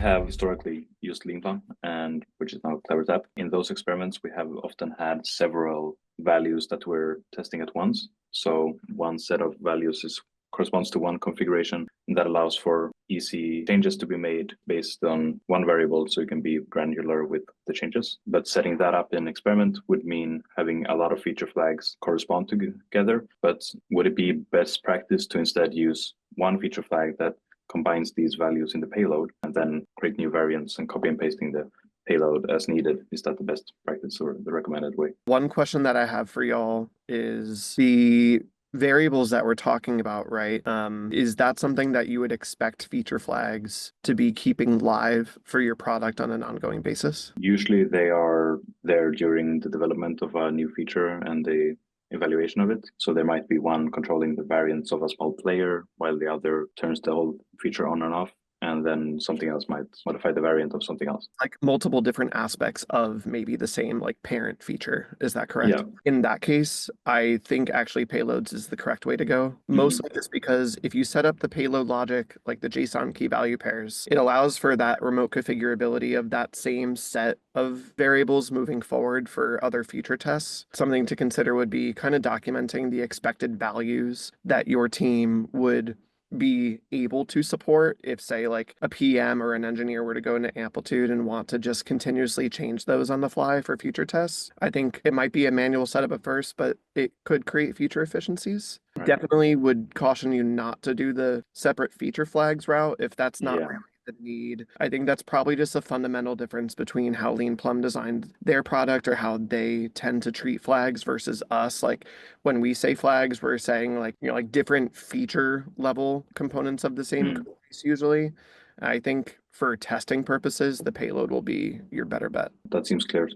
have historically used Leanplum, and which is now CleverTap. In those experiments, we have often had several values that we're testing at once. So one set of values corresponds to one configuration, and that allows for easy changes to be made based on one variable, so you can be granular with the changes. But setting that up in experiment would mean having a lot of feature flags correspond together. But would it be best practice to instead use one feature flag that combines these values in the payload and then create new variants and copy and pasting the payload as needed? Is that the best practice or the recommended way? One question that I have for y'all is the variables that we're talking about, right? Is that something that you would expect feature flags to be keeping live for your product on an ongoing basis? Usually they are there during the development of a new feature and the evaluation of it. So there might be one controlling the variance of a small player while the other turns the whole feature on and off. And then something else might modify the variant of something else. Like multiple different aspects of maybe the same like parent feature. Is that correct? Yeah. In that case, I think actually payloads is the correct way to go. Mostly just because if you set up the payload logic, like the JSON key value pairs, it allows for that remote configurability of that same set of variables moving forward for other future tests. Something to consider would be kind of documenting the expected values that your team would be able to support if, say, like a PM or an engineer were to go into Amplitude and want to just continuously change those on the fly for future tests. I think it might be a manual setup at first, but it could create future efficiencies. Right. Definitely would caution you not to do the separate feature flags route if that's not really the need. I think that's probably just a fundamental difference between how Leanplum designed their product or how they tend to treat flags versus us. Like when we say flags, we're saying like, like different feature level components of the same code base usually. I think for testing purposes, the payload will be your better bet. That seems clear.